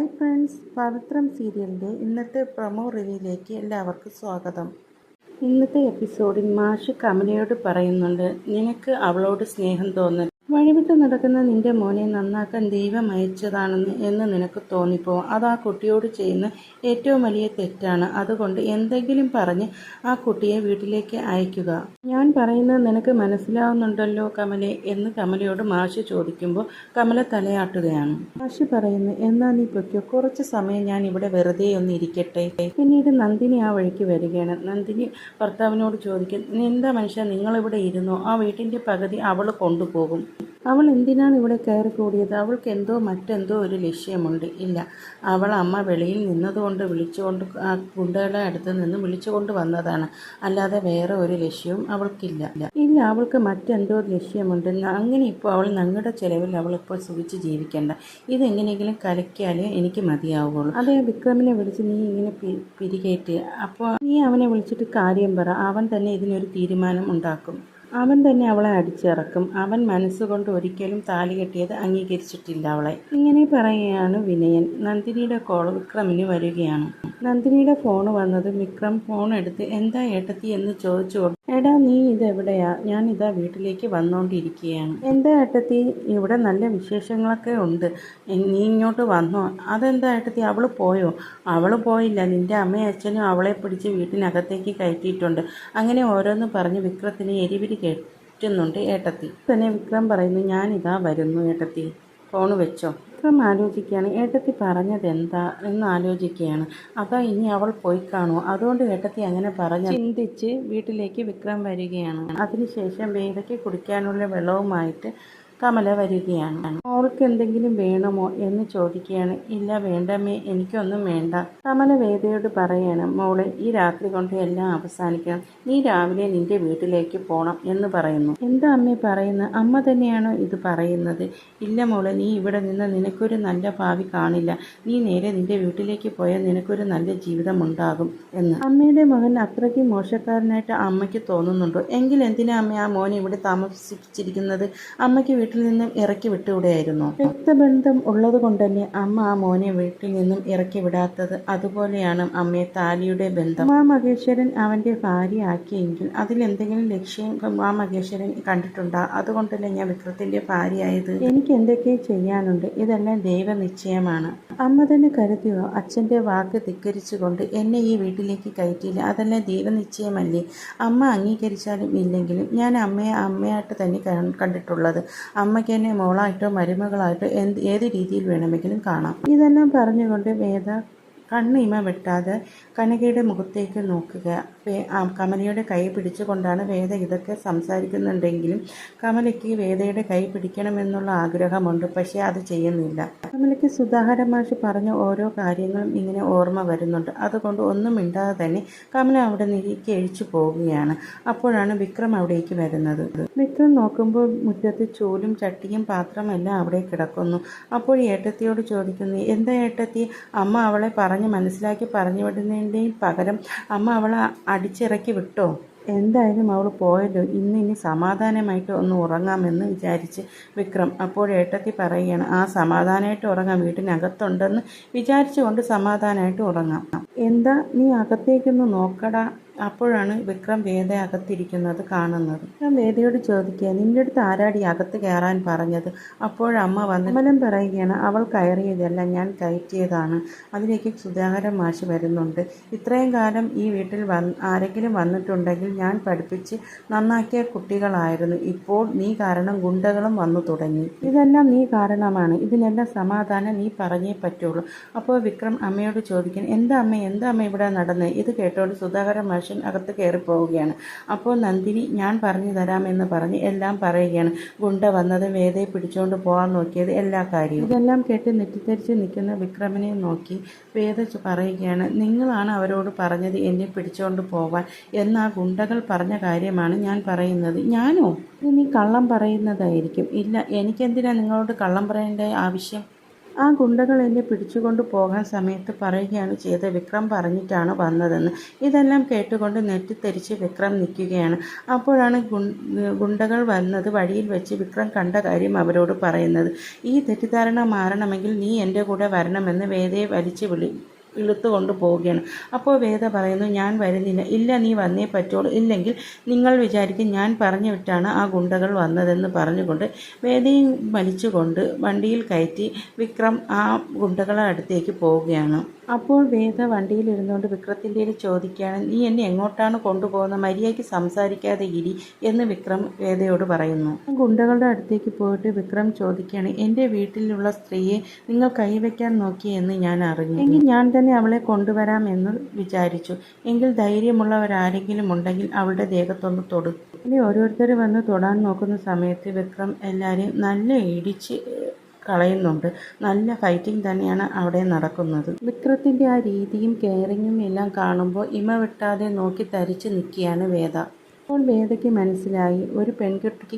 Hi friends, പവിത്രം സീരിയലിൻ്റെ ഇന്നത്തെ promo റിവ്യൂയിലേക്ക് എല്ലാവർക്കും സ്വാഗതം. ഇന്നത്തെ എപ്പിസോഡിൽ മാഷ് കമലയോട് പറയുന്നുണ്ട്, നിനക്ക് അവളോട് സ്നേഹം തോന്നൽ വഴിവിട്ട് നടക്കുന്ന നിന്റെ മോനെ നന്നാക്കാൻ ദൈവം അയച്ചതാണെന്ന് എന്ന് നിനക്ക് തോന്നിപ്പോവും. അത് ആ കുട്ടിയോട് ചെയ്യുന്ന ഏറ്റവും വലിയ തെറ്റാണ്. അതുകൊണ്ട് എന്തെങ്കിലും പറഞ്ഞ് ആ കുട്ടിയെ വീട്ടിലേക്ക് അയക്കുക. ഞാൻ പറയുന്നത് നിനക്ക് മനസ്സിലാവുന്നുണ്ടല്ലോ കമലെ എന്ന് കമലയോട് മാഷ് ചോദിക്കുമ്പോൾ കമല തലയാട്ടുകയാണ്. മാഷ് പറയുന്നു, എന്നാ നീ പൊയ്ക്കോ, കുറച്ച് സമയം ഞാൻ ഇവിടെ വെറുതെ ഒന്ന് ഇരിക്കട്ടെ. പിന്നീട് നന്ദിനി ആ വഴിക്ക് വരികയാണ്. നന്ദിനി ഭർത്താവിനോട് ചോദിക്കും, എന്താ മനുഷ്യ, നിങ്ങളിവിടെ ഇരുന്നോ? ആ വീട്ടിൻ്റെ പകുതി അവൾ കൊണ്ടുപോകും. അവൾ എന്തിനാണ് ഇവിടെ കയറി കൂടിയത്? അവൾക്ക് മറ്റെന്തോ ഒരു ലക്ഷ്യമുണ്ട്. ഇല്ല, അവൾ അമ്മ വെളിയിൽ നിന്നതുകൊണ്ട് വിളിച്ചുകൊണ്ട് ആ ഗുണ്ടകളെ അടുത്ത് നിന്ന് വിളിച്ചുകൊണ്ട് വന്നതാണ്. അല്ലാതെ വേറെ ഒരു ലക്ഷ്യവും അവൾക്കില്ല. ഇല്ല, അവൾക്ക് മറ്റെന്തോ ലക്ഷ്യമുണ്ട്. അങ്ങനെ ഇപ്പോൾ അവൾ ഞങ്ങളുടെ ചിലവിൽ അവളിപ്പോൾ സുഖിച്ച് ജീവിക്കേണ്ട. ഇതെങ്ങനെയെങ്കിലും കലക്കിയാലേ എനിക്ക് മതിയാവുകയുള്ളൂ. അതേ വിക്രമിനെ വിളിച്ച് നീ ഇങ്ങനെ പിരികേറ്റ്. അപ്പോൾ നീ അവനെ വിളിച്ചിട്ട് കാര്യം പറ. അവൻ തന്നെ ഇതിനൊരു തീരുമാനം ഉണ്ടാക്കും. അവൻ തന്നെ അവളെ അടിച്ചിറക്കും. അവൻ മനസ്സുകൊണ്ട് ഒരിക്കലും താലി കെട്ടിയത് അംഗീകരിച്ചിട്ടില്ല അവളെ. ഇങ്ങനെ പറയുകയാണ് വിനയൻ. നന്ദിനിയുടെ കോൾ വിക്രമിന് വരികയാണ്. നന്ദിനിയുടെ ഫോൺ വന്നത് വിക്രം ഫോൺ എടുത്ത് എന്താ ഏട്ടത്തി എന്ന് ചോദിച്ചു. എടാ, നീ ഇതെവിടെയാ? ഞാൻ ഇതാ വീട്ടിലേക്ക് വന്നുകൊണ്ടിരിക്കുകയാണ്. എന്താ ഏട്ടത്തി, ഇവിടെ നല്ല വിശേഷങ്ങളൊക്കെ ഉണ്ട്. നീ ഇങ്ങോട്ട് വന്നോ? അതെന്താ ഏട്ടത്തി, അവൾ പോയോ? അവൾ പോയില്ല, നിന്റെ അമ്മയും അച്ഛനും അവളെ പിടിച്ച് വീട്ടിനകത്തേക്ക് കയറ്റിയിട്ടുണ്ട്. അങ്ങനെ ഓരോന്ന് പറഞ്ഞ് വിക്രത്തിന് എരിപിരി കയറ്റുന്നുണ്ട് ഏട്ടത്തി. തന്നെ വിക്രം പറയുന്നു, ഞാനിതാ വരുന്നു ഏട്ടത്തി, ഫോണ് വെച്ചോ. വിക്രം ആലോചിക്കുകയാണ്, ഏട്ടത്തി പറഞ്ഞതെന്താ എന്ന് ആലോചിക്കുകയാണ്. അതാ ഇനി അവൾ പോയി കാണുമോ? അതുകൊണ്ട് ഏട്ടത്തി അങ്ങനെ പറഞ്ഞ് ചിന്തിച്ച് വീട്ടിലേക്ക് വിക്രം വരികയാണ്. അതിനുശേഷം വേദയ്ക്ക് കുടിക്കാനുള്ള വെള്ളവുമായിട്ട് കമല വരികയാണ്. മോൾക്ക് എന്തെങ്കിലും വേണമോ എന്ന് ചോദിക്കുകയാണ്. ഇല്ല വേണ്ടമ്മേ, എനിക്കൊന്നും വേണ്ട. കമല വേദയോട് പറയാണ്, മോളെ ഈ രാത്രി കൊണ്ട് എല്ലാം അവസാനിക്കണം. നീ രാവിലെ നിന്റെ വീട്ടിലേക്ക് പോണം എന്ന് പറയുന്നു. എന്താ അമ്മേ പറയുന്നത്? അമ്മ തന്നെയാണോ ഇത് പറയുന്നത്? ഇല്ല മോളെ, നീ ഇവിടെ നിന്ന് നിനക്കൊരു നല്ല ഭാവി കാണില്ല. നീ നേരെ നിന്റെ വീട്ടിലേക്ക് പോയാൽ നിനക്കൊരു നല്ല ജീവിതം ഉണ്ടാകും എന്ന്. അമ്മയുടെ മകൻ അത്രയ്ക്ക് മോശക്കാരനായിട്ട് അമ്മയ്ക്ക് തോന്നുന്നുണ്ടോ? എങ്കിൽ എന്തിനാ അമ്മ ആ മോനെ ഇവിടെ താമസിപ്പിച്ചിരിക്കുന്നത്? അമ്മയ്ക്ക് വീട്ടിൽ നിന്നും ഇറക്കി വിട്ടുകൂടെയായിരുന്നു. രക്തബന്ധം ഉള്ളത് കൊണ്ട് തന്നെ അമ്മ ആ മോനെ വീട്ടിൽ നിന്നും ഇറക്കി വിടാത്തത്. അതുപോലെയാണ് അമ്മയെ താലിയുടെ ബന്ധം ആ മഹേശ്വരൻ അവന്റെ ഭാര്യ ആക്കിയെങ്കിൽ അതിലെന്തെങ്കിലും ലക്ഷ്യം ആ മഹേശ്വരൻ കണ്ടിട്ടുണ്ടോ? അതുകൊണ്ടല്ലേ ഞാൻ വിക്രത്തിന്റെ ഭാര്യയായത്. എനിക്ക് എന്തൊക്കെ ചെയ്യാനുണ്ട്. ഇതെല്ലാം ദൈവനിശ്ചയമാണ്. അമ്മ തന്നെ കരുതിയോ അച്ഛൻ്റെ വാക്ക് ധിക്കരിച്ചുകൊണ്ട് എന്നെ ഈ വീട്ടിലേക്ക് കയറ്റിയില്ല? അതെല്ലാം ദൈവനിശ്ചയമല്ലേ? അമ്മ അംഗീകരിച്ചാലും ഇല്ലെങ്കിലും ഞാൻ അമ്മയെ അമ്മയായിട്ട് തന്നെ കണ്ടിട്ടുള്ളത്. അമ്മയ്ക്ക് എന്നെ മോളായിട്ടോ മരുമകളായിട്ടോ ഏത് രീതിയിൽ വേണമെങ്കിലും കാണാം. ഇതെല്ലാം പറഞ്ഞുകൊണ്ട് വേദ കണ്ണിമ വെട്ടാതെ കനകയുടെ മുഖത്തേക്ക് നോക്കുക. കമലയുടെ കൈ പിടിച്ചുകൊണ്ടാണ് വേദ ഇതൊക്കെ സംസാരിക്കുന്നുണ്ടെങ്കിലും കമലയ്ക്ക് വേദയുടെ കൈ പിടിക്കണമെന്നുള്ള ആഗ്രഹമുണ്ട്. പക്ഷേ അത് ചെയ്യുന്നില്ല. കമലയ്ക്ക് സുധാകരൻ മാഷ് പറഞ്ഞ ഓരോ കാര്യങ്ങളും ഇങ്ങനെ ഓർമ്മ വരുന്നുണ്ട്. അതുകൊണ്ട് ഒന്നും മിണ്ടാതെ തന്നെ കമല അവിടെ നിലേക്ക് എഴിച്ചു പോവുകയാണ്. അപ്പോഴാണ് വിക്രം അവിടേക്ക് വരുന്നത്. വിക്രം നോക്കുമ്പോൾ മുറ്റത്ത് ചൂലും ചട്ടിയും പാത്രമെല്ലാം അവിടെ കിടക്കുന്നു. അപ്പോൾ ഏട്ടത്തിയോട് ചോദിക്കുന്നു, എന്താ ഏട്ടത്തി, അമ്മ അവളെ പറഞ്ഞ് മനസ്സിലാക്കി പറഞ്ഞു വിടുന്നതിൻ്റെയും പകരം അമ്മ അവളെ അടിച്ചിറക്കി വിട്ടോ? എന്തായാലും അവൾ പോയല്ലോ, ഇനി സമാധാനമായിട്ട് ഒന്ന് ഉറങ്ങാമെന്ന് വിചാരിച്ച് വിക്രം. അപ്പോൾ ഏട്ടത്തി പറയുകയാണ്, ആ സമാധാനമായിട്ട് ഉറങ്ങാം, വീട്ടിനകത്തുണ്ടെന്ന് വിചാരിച്ചുകൊണ്ട് സമാധാനമായിട്ട് ഉറങ്ങാം. എന്താ നീ അകത്തേക്കൊന്ന് നോക്കടാ. അപ്പോഴാണ് വിക്രം വേദ അകത്തിരിക്കുന്നത് കാണുന്നത്. ഞാൻ വേദയോട് ചോദിക്കുക, നിന്റെ അടുത്ത് ആരാടി അകത്ത് കയറാൻ പറഞ്ഞത്? അപ്പോഴമ്മ വന്ന് കമലം പറയുകയാണ്, അവൾ കയറിയതല്ല, ഞാൻ കയറ്റിയതാണ്. അതിലേക്ക് സുധാകരൻ മാഷ് വരുന്നുണ്ട്. ഇത്രയും കാലം ഈ വീട്ടിൽ ആരെങ്കിലും വന്നിട്ടുണ്ടെങ്കിൽ ഞാൻ പഠിപ്പിച്ച് നന്നാക്കിയ കുട്ടികളായിരുന്നു. ഇപ്പോൾ നീ കാരണം ഗുണ്ടകളും വന്നു തുടങ്ങി. ഇതെല്ലാം നീ കാരണമാണ്. ഇതിനെല്ലാം സമാധാനം നീ പറഞ്ഞേ പറ്റുള്ളൂ. അപ്പോൾ വിക്രം അമ്മയോട് ചോദിക്കാൻ, എന്താ അമ്മ ഇവിടെ നടന്നത്? ഇത് കേട്ടോണ്ട് സുധാകരൻ മാഷ് അകത്ത് കയറിപ്പോവുകയാണ്. അപ്പോൾ നന്ദിനി ഞാൻ പറഞ്ഞു തരാമെന്ന് പറഞ്ഞ് എല്ലാം പറയുകയാണ്. ഗുണ്ട വന്നത്, വേദയെ പിടിച്ചുകൊണ്ട് പോകാൻ നോക്കിയത്, എല്ലാ കാര്യവും. ഇതെല്ലാം കേട്ട് നെറ്റിദ്ധരിച്ച് നിൽക്കുന്ന വിക്രമിനെ നോക്കി വേദ പറയുകയാണ്, നിങ്ങളാണ് അവരോട് പറഞ്ഞത് എന്നെ പിടിച്ചുകൊണ്ട് പോവാൻ എന്ന്. ആ ഗുണ്ടകൾ പറഞ്ഞ കാര്യമാണ് ഞാൻ പറയുന്നത്. ഞാനോ? നീ കള്ളം പറയുന്നതായിരിക്കും. ഇല്ല, എനിക്കെന്തിനാ നിങ്ങളോട് കള്ളം പറയേണ്ട ആവശ്യം? ആ ഗുണ്ടകൾ എന്നെ പിടിച്ചുകൊണ്ട് പോകാൻ സമയത്ത് പറയുകയാണ് ചെയ്തത് വിക്രം പറഞ്ഞിട്ടാണ് വന്നതെന്ന്. ഇതെല്ലാം കേട്ടുകൊണ്ട് നെറ്റിത്തെറിച്ച് വിക്രം നിൽക്കുകയാണ്. അപ്പോഴാണ് ഗുണ്ടകൾ വന്നത് വഴിയിൽ വെച്ച് വിക്രം കണ്ട കാര്യം അവരോട് പറയുന്നത്. ഈ തെറ്റിദ്ധാരണ മാറണമെങ്കിൽ നീ എൻ്റെ കൂടെ വരണമെന്ന് വേദയെ ഇളുത്തുകൊണ്ട് പോവുകയാണ്. അപ്പോൾ വേദ പറയുന്നു, ഞാൻ വരുന്നില്ല. ഇല്ല, നീ വന്നേ പറ്റുള്ളൂ, ഇല്ലെങ്കിൽ നിങ്ങൾ വിചാരിക്കും ഞാൻ പറഞ്ഞു വിട്ടാണ് ആ ഗുണ്ടകൾ വന്നതെന്ന് പറഞ്ഞുകൊണ്ട് വേദയും വലിച്ചുകൊണ്ട് വണ്ടിയിൽ കയറ്റി വിക്രം ആ ഗുണ്ടകളുടെ അടുത്തേക്ക് പോവുകയാണ്. അപ്പോൾ വേദ വണ്ടിയിലിരുന്നുകൊണ്ട് വിക്രത്തിൻ്റെ ചോദിക്കുകയാണ്, നീ എന്നെ എങ്ങോട്ടാണ് കൊണ്ടുപോകുന്നത്? മര്യാദയ്ക്ക് സംസാരിക്കാതെ ഇരി എന്ന് വിക്രം വേദയോട് പറയുന്നു. ഗുണ്ടകളുടെ അടുത്തേക്ക് പോയിട്ട് വിക്രം ചോദിക്കുകയാണ്, എൻ്റെ വീട്ടിലുള്ള സ്ത്രീയെ നിങ്ങൾ കൈവയ്ക്കാൻ നോക്കിയെന്ന് ഞാൻ അറിഞ്ഞു. എങ്കിൽ ഞാൻ തന്നെ അവളെ കൊണ്ടുവരാം എന്ന് വിചാരിച്ചു. എങ്കിൽ ധൈര്യമുള്ളവരാരെങ്കിലും ഉണ്ടെങ്കിൽ അവളുടെ ദേഹത്തൊന്ന് തൊടു. ഇനി ഓരോരുത്തർ വന്ന് തൊടാൻ നോക്കുന്ന സമയത്ത് വിക്രം എല്ലാവരെയും നല്ല ഇടിച്ച് കളയുന്നുണ്ട്. നല്ല ഫൈറ്റിംഗ് തന്നെയാണ് അവിടെ നടക്കുന്നത്. വിക്രത്തിൻ്റെ ആ രീതിയും കെയറിങ്ങും എല്ലാം കാണുമ്പോൾ ഇമ വെട്ടാതെ നോക്കി തരിച്ച് നിൽക്കുകയാണ് വേദ. അപ്പോൾ വേദയ്ക്ക് മനസ്സിലായി, ഒരു പെൺകുട്ടിക്ക്